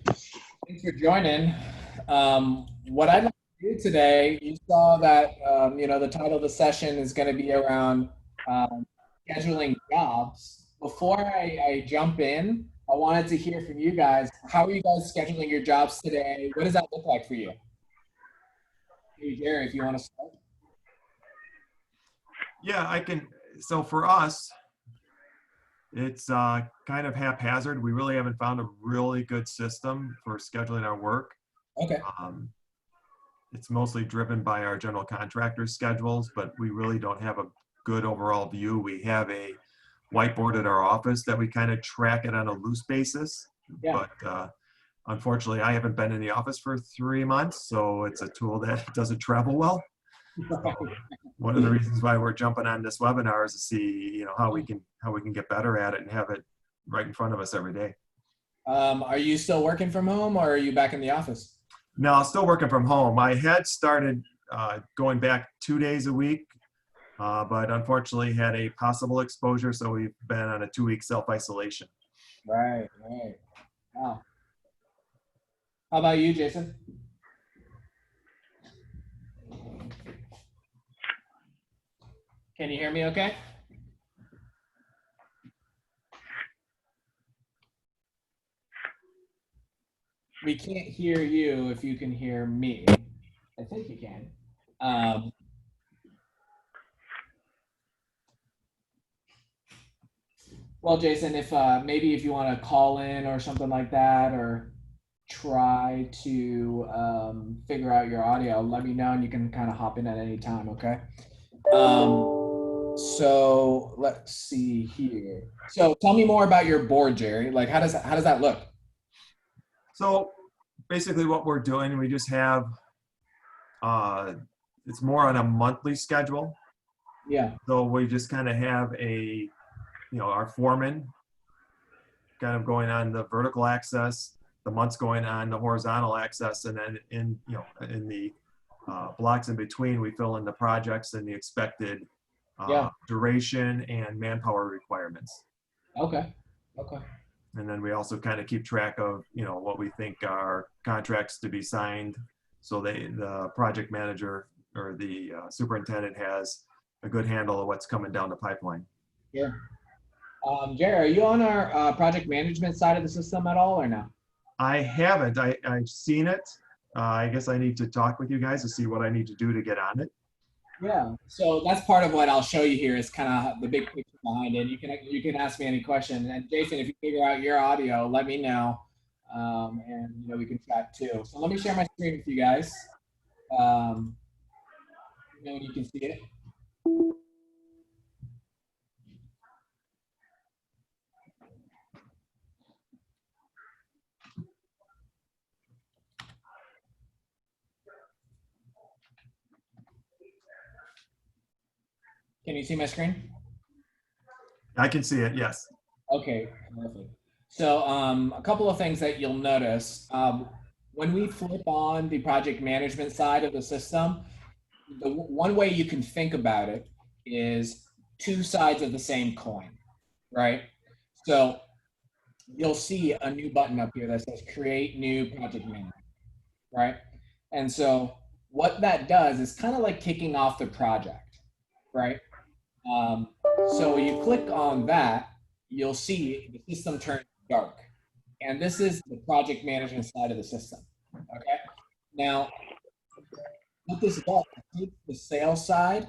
Thanks for joining. What I'd like to do today, you saw that the title of the session is going to be around um, scheduling jobs. Before I jump in, I wanted to hear from you guys. How are you guys scheduling your jobs today? What does that look like for you? Hey, Jerry, if you want to start. Yeah, I can. So for us, it's kind of haphazard. We really haven't found a really good system for scheduling our work. Okay. Um, it's mostly driven by our general contractor schedules, but we really don't have a good overall view. We have a whiteboard at our office that we kind of track it on a loose basis. Yeah. But unfortunately, I haven't been in the office for 3 months, so it's a tool that doesn't travel well. So one of the reasons why we're jumping on this webinar is to see, how we can get better at it and have it right in front of us every day. Are you still working from home or are you back in the office? No, still working from home. I had started going back 2 days a week, but unfortunately had a possible exposure, so we've been on a 2-week self-isolation. Right. Wow. How about you, Jason? Can you hear me okay? We can't hear you if you can hear me. I think you can. Well, Jason, if maybe if you want to call in or something like that, or try to figure out your audio, let me know and you can kind of hop in at any time, okay? So let's see here. So tell me more about your board, Jerry. Like, how does that look? So basically what we're doing, we just have, it's more on a monthly schedule. Yeah. So we just kind of have our foreman kind of going on the vertical axis, the months going on the horizontal axis, and then in the blocks in between, we fill in the projects and the expected duration and manpower requirements. Okay. And then we also kind of keep track of, what we think are contracts to be signed. So the project manager or the superintendent has a good handle of what's coming down the pipeline. Sure. Jerry, are you on our project management side of the system at all or no? I haven't. I've seen it. I guess I need to talk with you guys to see what I need to do to get on it. Yeah, so that's part of what I'll show you here is kind of the big picture behind it. You can ask me any question. And Jason, if you figure out your audio, let me know, and we can chat too. So let me share my screen with you guys. You can see it. Can you see my screen? I can see it, yes. Okay, perfect. So a couple of things that you'll notice. When we flip on the project management side of the system, the one way you can think about it is two sides of the same coin, right? So you'll see a new button up here that says create new project manager, right? And so what that does is kind of like kicking off the project, right? So you click on that, you'll see the system turns dark. And this is the project management side of the system, okay? Now, what this does, takes the sales side,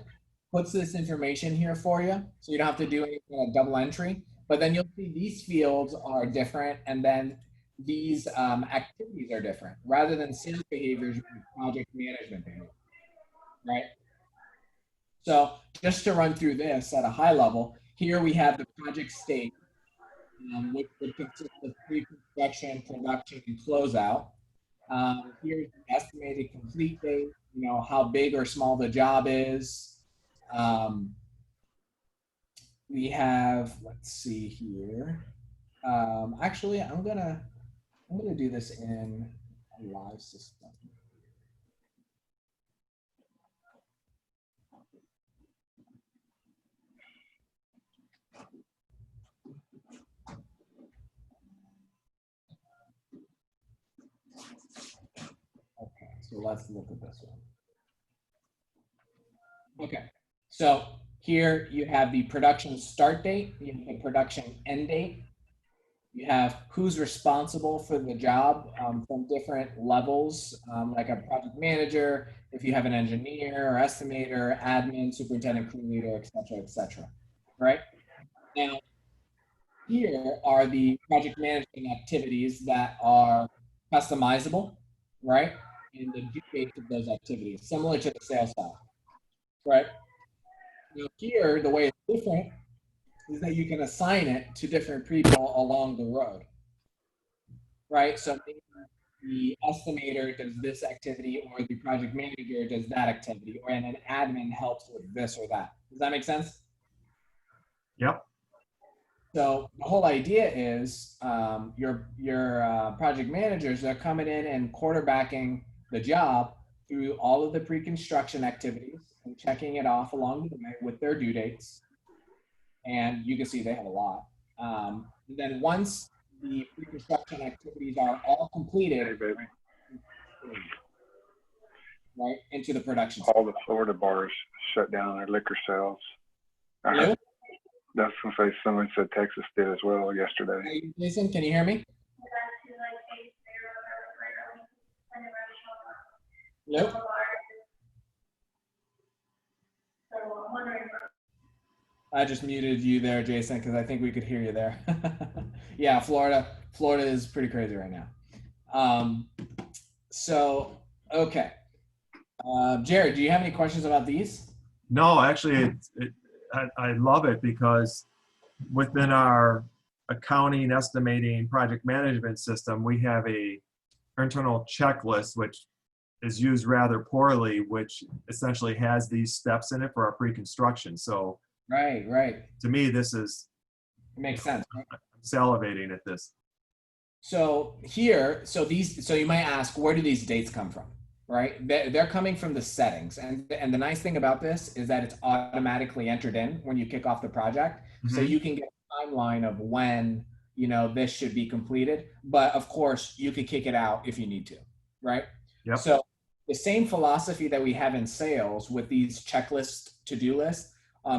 puts this information here for you, so you don't have to do any kind of double entry. But then you'll see these fields are different, and then these activities are different. Rather than sales behaviors, project management behavior, right? So just to run through this at a high level, here we have the project state, which would consist of pre-construction, production, and closeout. Here's the estimated complete date, how big or small the job is. We have, let's see here. Actually, I'm gonna do this in a live system. So let's look at this one. Okay, so here you have the production start date, you have the production end date, you have who's responsible for the job from different levels, like a project manager, if you have an engineer or estimator, admin, superintendent, crew leader, et cetera, right? Now, here are the project management activities that are customizable, right? And the due dates of those activities, similar to the sales side, right? Now here, the way it's different is that you can assign it to different people along the road, right? So maybe the estimator does this activity, or the project manager does that activity, or an admin helps with this or that. Does that make sense? Yep. So the whole idea is your project managers, they're coming in and quarterbacking the job through all of the pre-construction activities and checking it off along the way with their due dates. And you can see they have a lot. Then once the pre-construction activities are all completed, Hey, baby. right, into the production. All the Florida bars shut down their liquor sales. Hello? That's going to say somebody said Texas did as well yesterday. Hey, Jason, can you hear me? Nope. I just muted you there, Jason, because I think we could hear you there. Yeah, Florida is pretty crazy right now. So, okay. Jared, do you have any questions about these? No, actually, I love it because within our accounting, estimating, project management system, we have a internal checklist, which is used rather poorly, which essentially has these steps in it for our pre-construction. So Right. to me, this is, It makes sense. Right? I'm salivating at this. So here, so you might ask, where do these dates come from? Right? They're coming from the settings. And the nice thing about this is that it's automatically entered in when you kick off the project. So you can get a timeline of when, this should be completed. But of course, you could kick it out if you need to, right? Yep. So the same philosophy that we have in sales with these checklist to-do lists,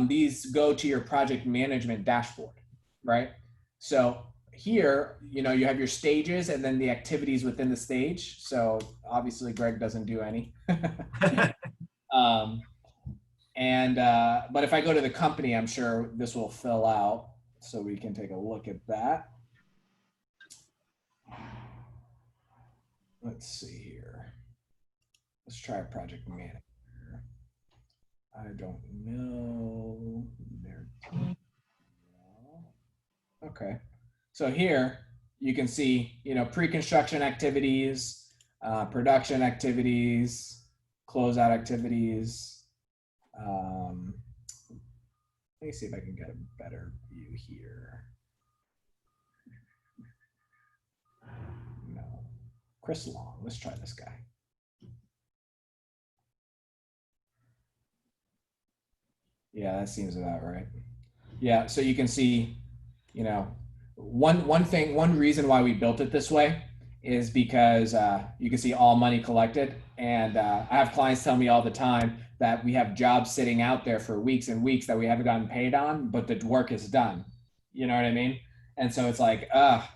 these go to your project management dashboard, right? So here, you have your stages and then the activities within the stage. So obviously Greg doesn't do any. But if I go to the company, I'm sure this will fill out, so we can take a look at that. Let's see here. Let's try a project manager. I don't know their team. Okay. So here you can see, pre-construction activities, production activities, closeout activities. Let me see if I can get a better view here. No. Chris Long. Let's try this guy. Yeah, that seems about right. Yeah, so you can see, one reason why we built it this way is because you can see all money collected. And I have clients tell me all the time that we have jobs sitting out there for weeks and weeks that we haven't gotten paid on, but the work is done. You know what I mean? And so it's like,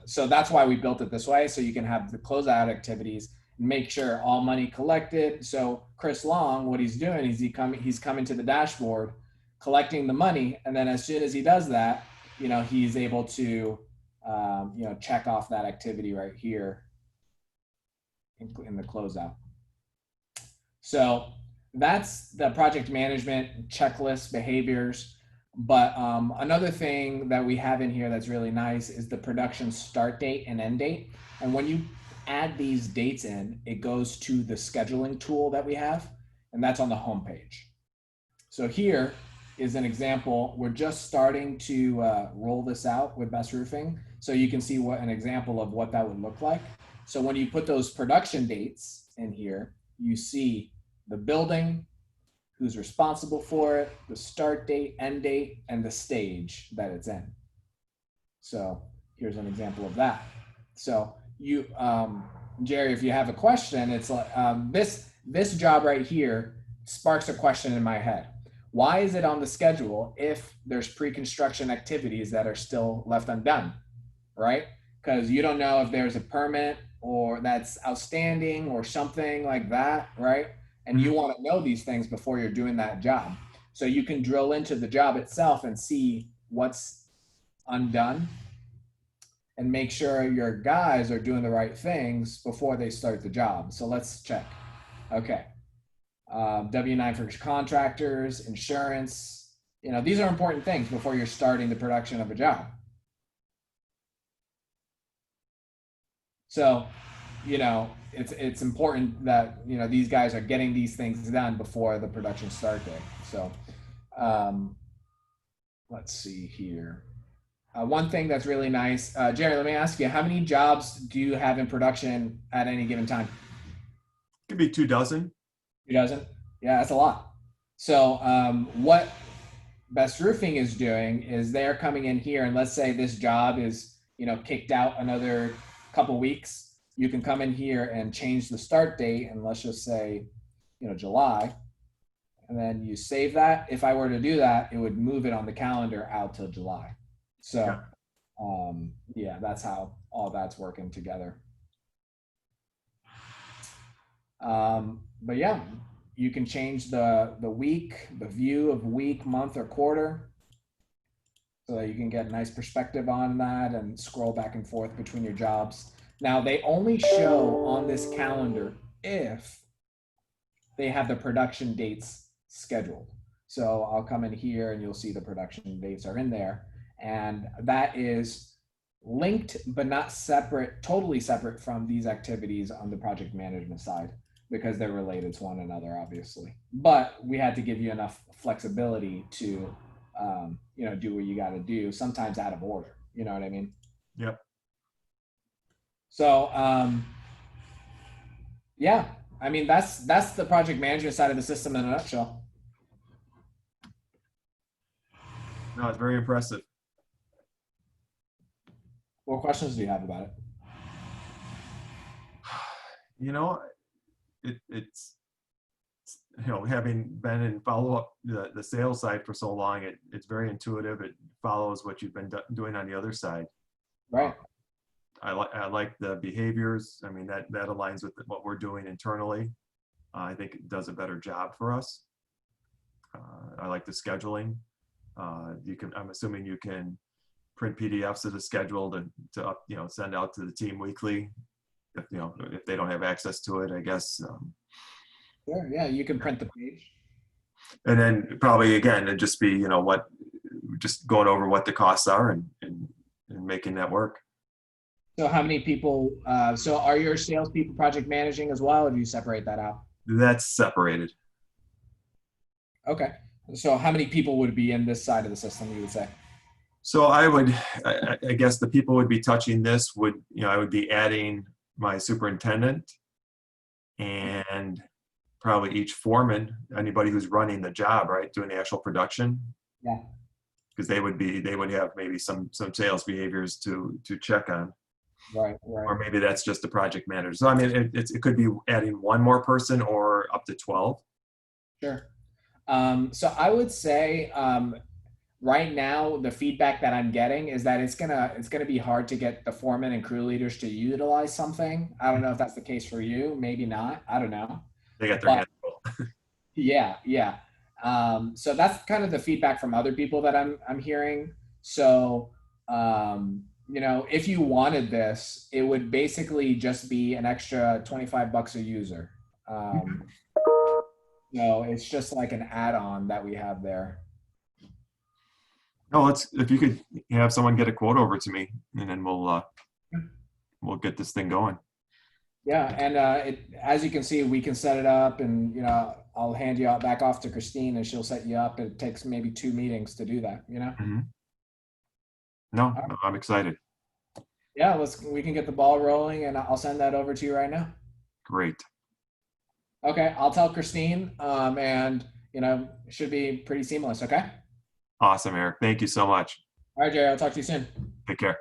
so that's why we built it this way. So you can have the closeout activities, make sure all money collected. So Chris Long, what he's doing is he's coming to the dashboard, collecting the money. And then as soon as he does that, he's able to, check off that activity right here in the closeout. So that's the project management checklist behaviors. But another thing that we have in here that's really nice is the production start date and end date. And when you add these dates in, it goes to the scheduling tool that we have, and that's on the home page. So here is an example. We're just starting to roll this out with Best Roofing, so you can see what an example of what that would look like. So when you put those production dates in here, you see the building, who's responsible for it, the start date, end date, and the stage that it's in. So here's an example of that. So you Jerry, if you have a question, it's like this job right here sparks a question in my head. Why is it on the schedule if there's pre-construction activities that are still left undone, right? Because you don't know if there's a permit or that's outstanding or something like that, right? And you want to know these things before you're doing that job. So you can drill into the job itself and see what's undone and make sure your guys are doing the right things before they start the job. So let's check. Okay. W-9 for contractors, insurance. You know, these are important things before you're starting the production of a job. So, you know, it's important that, you know, these guys are getting these things done before the production start date. So, let's see here. One thing that's really nice, Jerry, let me ask you, how many jobs do you have in production at any given time? Could be 24. 24? Yeah, that's a lot. So what Best Roofing is doing is they're coming in here, and let's say this job is, you know, kicked out another couple weeks. You can come in here and change the start date, and let's just say, you know, July, and then you save that. If I were to do that, it would move it on the calendar out till July. So, yeah, that's how all that's working together. But yeah, you can change the week, the view of week, month, or quarter, so that you can get a nice perspective on that and scroll back and forth between your jobs. Now, they only show on this calendar if they have the production dates scheduled. So I'll come in here and you'll see the production dates are in there. And that is linked, but not separate, totally separate from these activities on the project management side, because they're related to one another, obviously. But we had to give you enough flexibility to, you know, do what you got to do, sometimes out of order. You know what I mean? Yep. So, yeah, I mean, that's the project management side of the system in a nutshell. No, it's very impressive. What questions do you have about it? You know, it's you know, having been in follow-up the sales side for so long, it's very intuitive. It follows what you've been doing on the other side. Right. I like the behaviors. I mean, that aligns with what we're doing internally. I think it does a better job for us. I like the scheduling. I'm assuming you can print PDFs of the schedule to you know, send out to the team weekly. If, you know, if they don't have access to it, I guess. Sure. Yeah, you can print the page. And then probably again, it'd just be, you know, just going over what the costs are and making that work. So how many people, so are your salespeople project managing as well, or do you separate that out? That's separated. Okay. So how many people would be in this side of the system, you would say? So I guess the people would be touching this would, you know, I would be adding my superintendent and probably each foreman, anybody who's running the job, right, doing the actual production. Yeah. Because they would have maybe some sales behaviors to check on. Right. Or maybe that's just the project manager. So I mean, it could be adding one more person or up to 12. Sure. So I would say right now the feedback that I'm getting is that it's gonna be hard to get the foreman and crew leaders to utilize something. I don't know if that's the case for you. Maybe not. I don't know. They got their hands full. Yeah. So that's kind of the feedback from other people that I'm hearing. So you know, if you wanted this, it would basically just be an extra $25 a user. No, it's just like an add-on that we have there. No, if you could have someone get a quote over to me, and then we'll get this thing going. Yeah, and as you can see, we can set it up, and you know, I'll hand you back off to Christine, and she'll set you up. It takes maybe 2 meetings to do that. You know. Mm-hmm. No, I'm excited. Yeah, we can get the ball rolling, and I'll send that over to you right now. Great. Okay, I'll tell Christine, and you know, it should be pretty seamless. Okay. Awesome, Eric. Thank you so much. All right, Jerry. I'll talk to you soon. Take care.